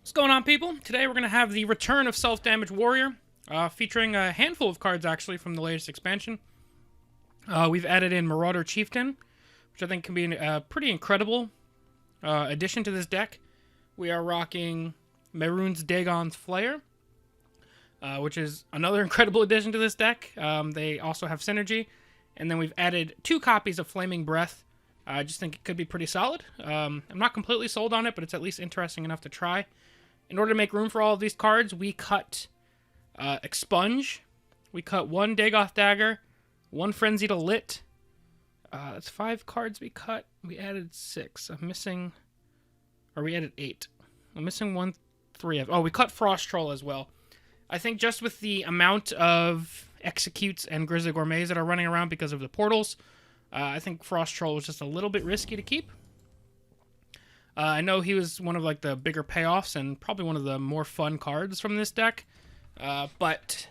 What's going on, people? Today we're going to have the return of Self-Damage Warrior, featuring a handful of cards, actually, from the latest expansion. We've added in Marauder Chieftain, which I think can be a pretty incredible addition to this deck. We are rocking Mehrunes Dagon's Flayer, which is another incredible addition to this deck. They also have synergy. And then we've added 2 copies of Flaming Breath. I just think it could be pretty solid. I'm not completely sold on it, but it's at least interesting enough to try. In order to make room for all of these cards, we cut Expunge. We cut 1 Dagoth Dagger, 1 Frenzied Lit. That's 5 cards we cut. We added 6. I'm missing... Or we added 8. I'm missing 1, 3 of... Oh, we cut Frost Troll as well. I think just with the amount of Executes and Grizzly Gourmets that are running around because of the portals, I think Frost Troll was just a little bit risky to keep. I know he was one of like the bigger payoffs and probably one of the more fun cards from this deck, but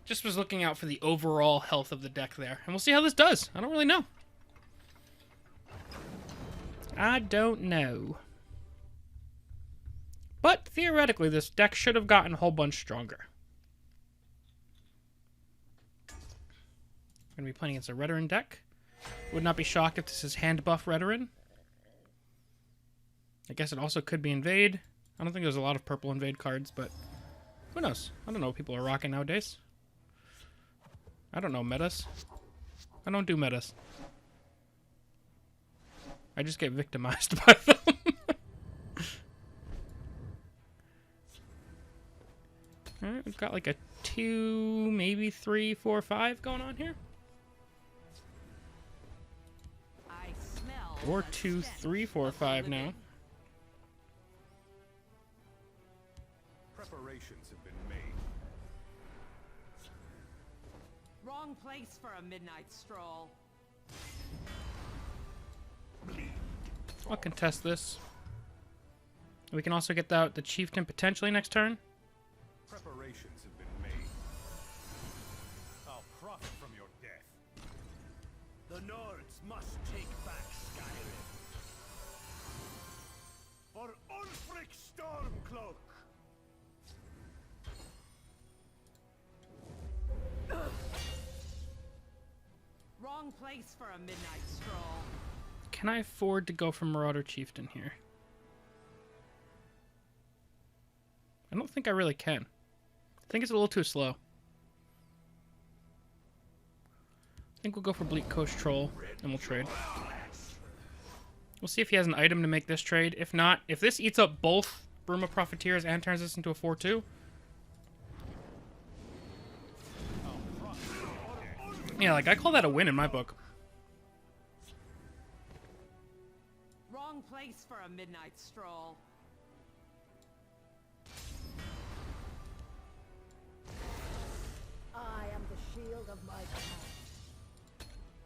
just was looking out for the overall health of the deck there. And we'll see how this does. I don't really know. I don't know. But theoretically, this deck should have gotten a whole bunch stronger. We're going to be playing against a Redoran deck. Would not be shocked if this is hand buff Redoran. I guess it also could be Invade. I don't think there's a lot of purple Invade cards, but who knows? I don't know what people are rocking nowadays. I don't know metas. I don't do metas. I just get victimized by them. Alright, we've got like a 2, maybe 3, 4, 5 going on here. Or 2, 3, 4, 5 now. Preparations have been made. Wrong place for a midnight stroll. I'll contest this. We can also get the Chieftain potentially next turn. Preparations have been made. I'll profit from your death. The Nords must take back Skyrim. For Ulfric Stormcloak! Wrong place for a midnight stroll. Can I afford to go for Marauder Chieftain here? I don't think I really can. I think it's a little too slow. I think we'll go for Bleak Coast Troll, and we'll trade. We'll see if he has an item to make this trade. If not, if this eats up both Bruma Profiteers and turns this into a 4-2... Yeah, like, I call that a win in my book. Wrong place for a midnight stroll. I am the shield of my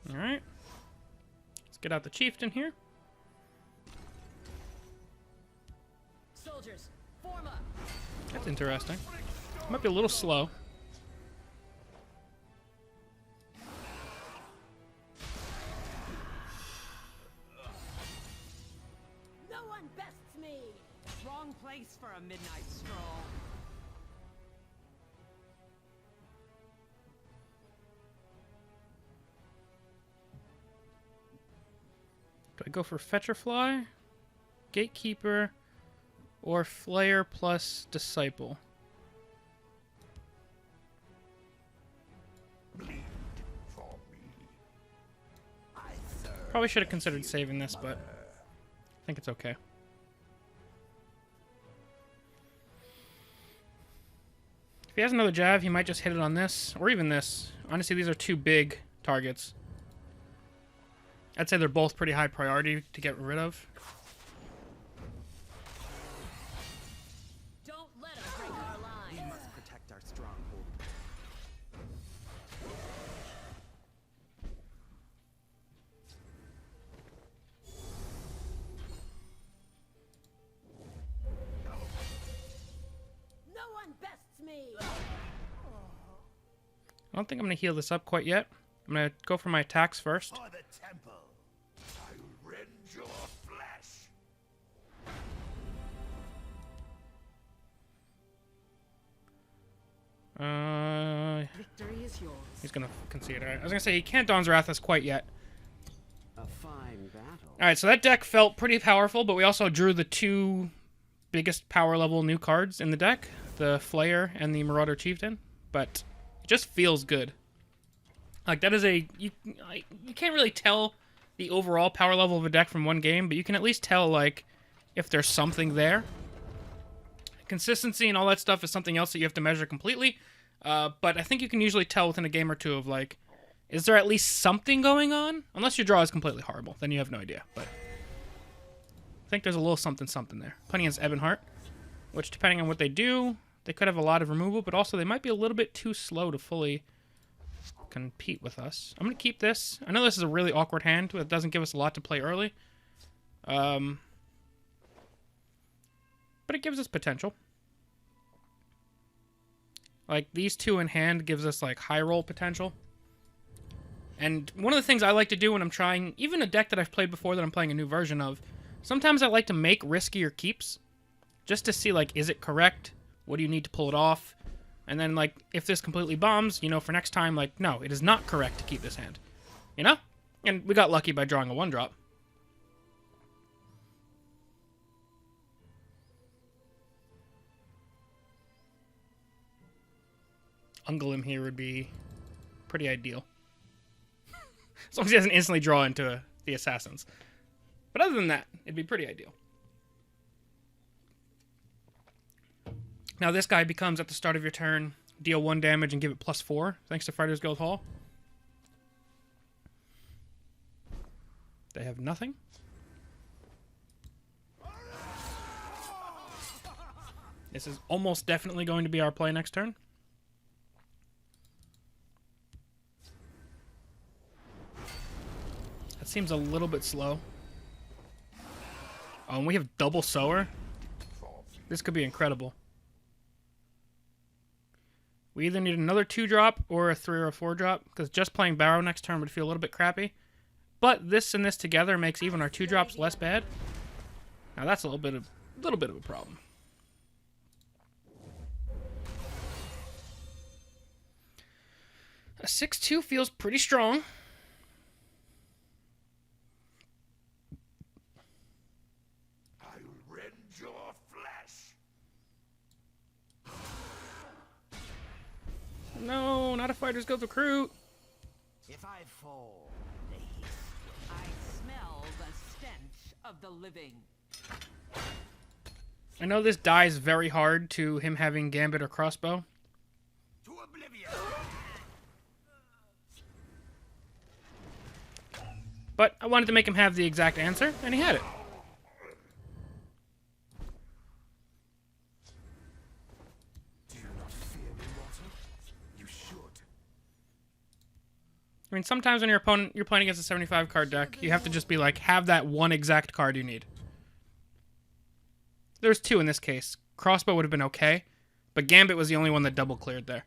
God. Alright. Let's get out the Chieftain here. Soldiers, form up. That's interesting. Might be a little slow. No one bests me. Wrong place for a midnight stroll. Do I go for Fetcherfly, Gatekeeper, or Flayer plus Disciple? Probably should have considered saving this, but I think it's okay. If he has another jab, he might just hit it on this, or even this. Honestly, these are 2 big targets. I'd say they're both pretty high priority to get rid of. Don't let them break our We line. must protect our stronghold. No one bests me. I don't think I'm going to heal this up quite yet. I'm going to go for my attacks first. For the temple, I'll rend your flesh. He's gonna concede. Alright, I was gonna say he can't Dawn's Wrath us quite yet. A fine battle. Alright, so that deck felt pretty powerful, but we also drew the two biggest power level new cards in the deck, the Flayer and the Marauder Chieftain, but it just feels good. Like, that is you can't really tell the overall power level of a deck from one game, but you can at least tell, like, if there's something there. Consistency and all that stuff is something else that you have to measure completely, but I think you can usually tell within a game or two of, like, is there at least something going on? Unless your draw is completely horrible, then you have no idea, but I think there's a little something there. Playing against Ebonheart, which, depending on what they do, they could have a lot of removal, but also they might be a little bit too slow to fully compete with us. I'm going to keep this. I know this is a really awkward hand. It doesn't give us a lot to play early. But it gives us potential. Like, these two in hand gives us, like, high roll potential. And one of the things I like to do when I'm trying, even a deck that I've played before that I'm playing a new version of, sometimes I like to make riskier keeps. Just to see, like, is it correct? What do you need to pull it off? And then, like, if this completely bombs, you know, for next time, like, no, it is not correct to keep this hand. You know? And we got lucky by drawing a 1-drop. Ungolem here would be pretty ideal. As long as he doesn't instantly draw into the assassins. But other than that, it'd be pretty ideal. Now this guy becomes, at the start of your turn, deal 1 damage and give it +4, thanks to Fighters Guild Hall. They have nothing. This is almost definitely going to be our play next turn. That seems a little bit slow. Oh, and we have double Sower. This could be incredible. We either need another 2-drop or a 3 or a 4-drop, because just playing Barrow next turn would feel a little bit crappy. But this and this together makes even our 2-drops less bad. Now that's a little bit of a problem. A 6-2 feels pretty strong. I'll rend your flesh. No, not a Fighters Guild recruit. If I fall, I smell the stench of the living. I know this dies very hard to him having Gambit or Crossbow. To oblivion. But I wanted to make him have the exact answer, and he had it. Do you not fear me, Walter? You should. I mean, sometimes when you're playing against a 75 card deck, you have to just be like, have that one exact card you need. There's 2 in this case. Crossbow would have been okay, but Gambit was the only one that double cleared there.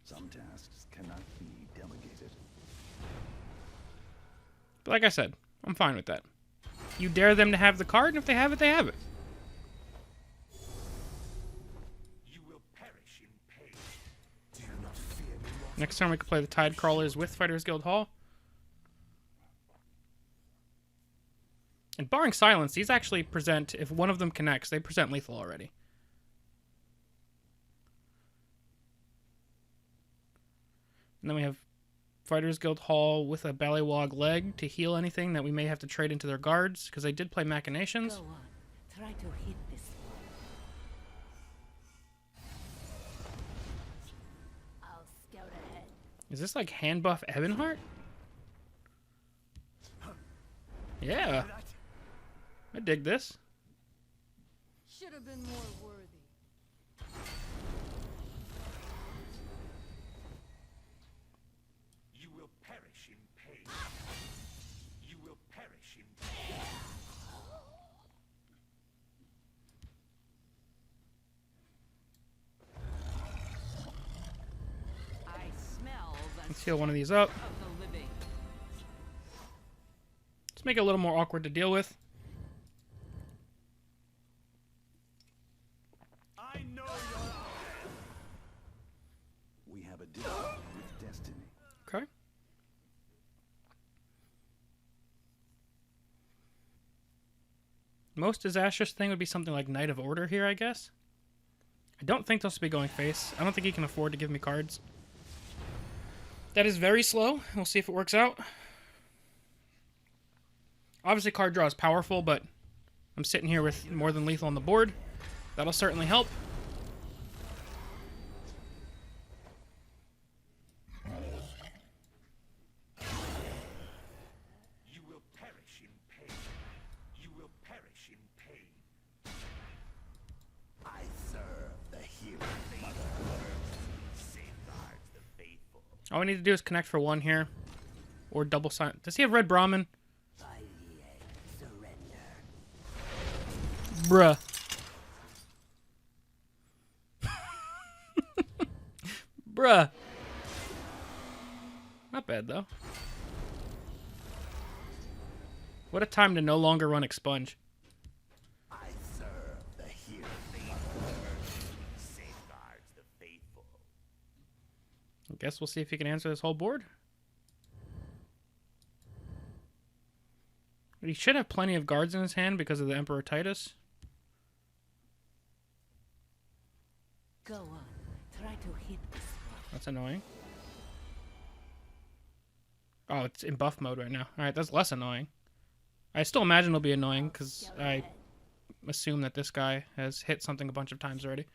Some tasks cannot be delegated. But like I said, I'm fine with that. You dare them to have the card, and if they have it, they have it. You will perish in pain. Do you not fear me, Walter? Next time we could play the Tide Crawlers with Fighters Guild Hall. And barring silence, these actually present, if one of them connects, they present lethal already. And then we have Fighters Guild Hall with a Ballywog leg to heal anything that we may have to trade into their guards, because they did play Machinations. Go on. Try to hit this one. I'll scout ahead. Is this like hand buff Ebonheart? Yeah. I dig this. Should have been more worthy. You will perish in pain. You will perish in pain. I smell the Let's heal one of these up. stench of the living. Let's make it a little more awkward to deal with. I know your we have destiny. Okay. Most disastrous thing would be something like Knight of Order here, I guess. I don't think those will be going face. I don't think he can afford to give me cards. That is very slow. We'll see if it works out. Obviously, card draw is powerful, but I'm sitting here with more than lethal on the board. That'll certainly help. You will perish in pain. You will perish in pain. I serve the hero. Safeguards the faithful. All we need to do is connect for one here. Or double sign. Does he have Red Brahmin? Surrender. Bruh. Bruh. Not bad, though. What a time to no longer run Expunge. I serve the hero. Safeguards the faithful. I guess we'll see if he can answer this whole board. He should have plenty of guards in his hand because of the Emperor Titus. Go on. Try to hit this one. That's annoying. Oh, it's in buff mode right now. Alright, that's less annoying. I still imagine it'll be annoying because I assume that this guy has hit something a bunch of times already.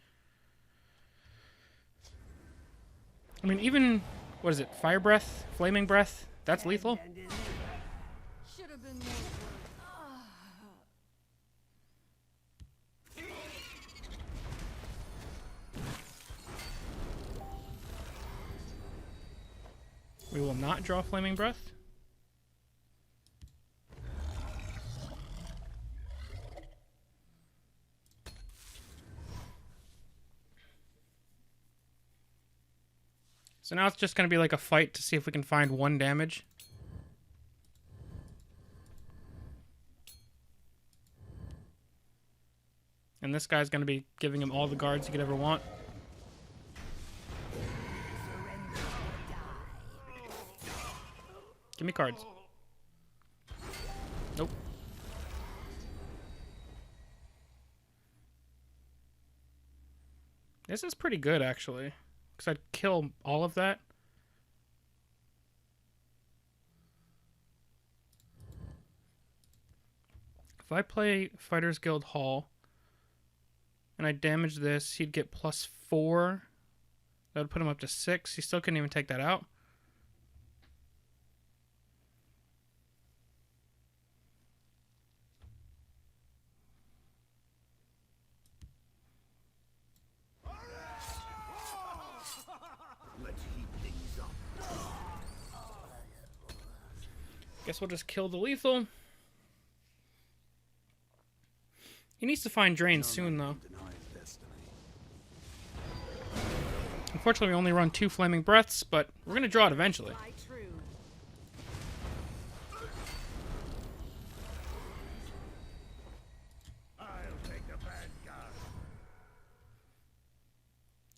I mean, even, what is it, Fire Breath? Flaming Breath? That's lethal? Should have been more work. We will not draw Flaming Breath. So now it's just going to be like a fight to see if we can find one damage. And this guy's going to be giving him all the guards he could ever want. Give me cards. Nope. This is pretty good, actually. Because I'd kill all of that. If I play Fighters Guild Hall and I damage this, he'd get +4. That would put him up to 6. He still couldn't even take that out. Let's heat things up. Guess we'll just kill the lethal. He needs to find Drain soon, though. Denies destiny. Unfortunately, we only run 2 Flaming Breaths, but we're going to draw it eventually. My true. I'll take the vanguard.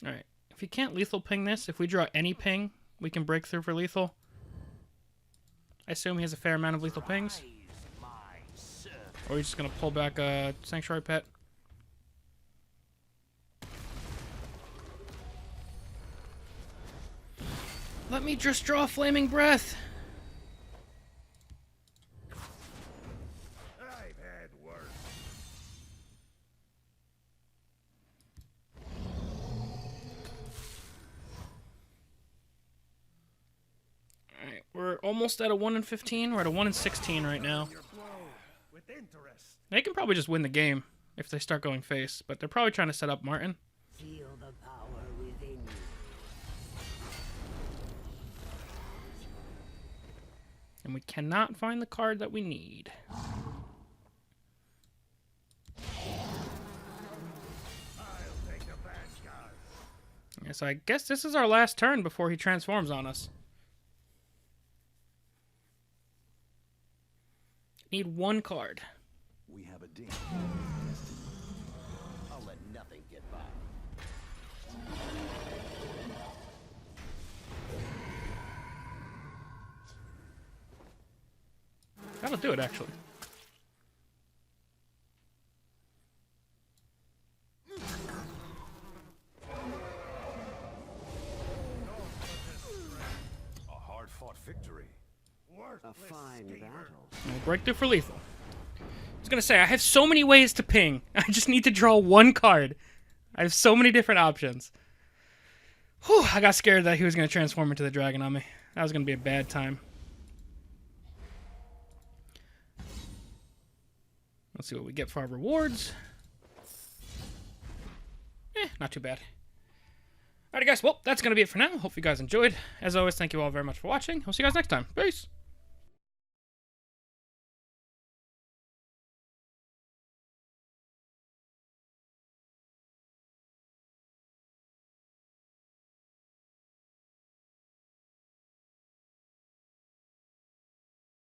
Alright. If he can't lethal ping this, if we draw any ping, we can break through for lethal. I assume he has a fair amount of lethal pings. Or he's just going to pull back a Sanctuary Pet. Let me just draw Flaming Breath. I've had worse. Alright, we're almost at a 1 in 15. We're at a 1 in 16 right now. Your blow with interest. They can probably just win the game if they start going face, but they're probably trying to set up Martin. Feel the power within you. And we cannot find the card that we need. I'll take the vanguard. Yeah, so I guess this is our last turn before he transforms on us. Need 1 card. We have a deal. I'll let nothing get by. That'll do it, actually. A hard-fought victory. A fine battle. Breakthrough for lethal. I was gonna say, I have so many ways to ping. I just need to draw one card. I have so many different options. Whew, I got scared that he was gonna transform into the dragon on me. That was gonna be a bad time. Let's see what we get for our rewards. Not too bad. Alrighty, guys. Well, that's going to be it for now. Hope you guys enjoyed. As always, thank you all very much for watching. I'll see you guys next time. Peace.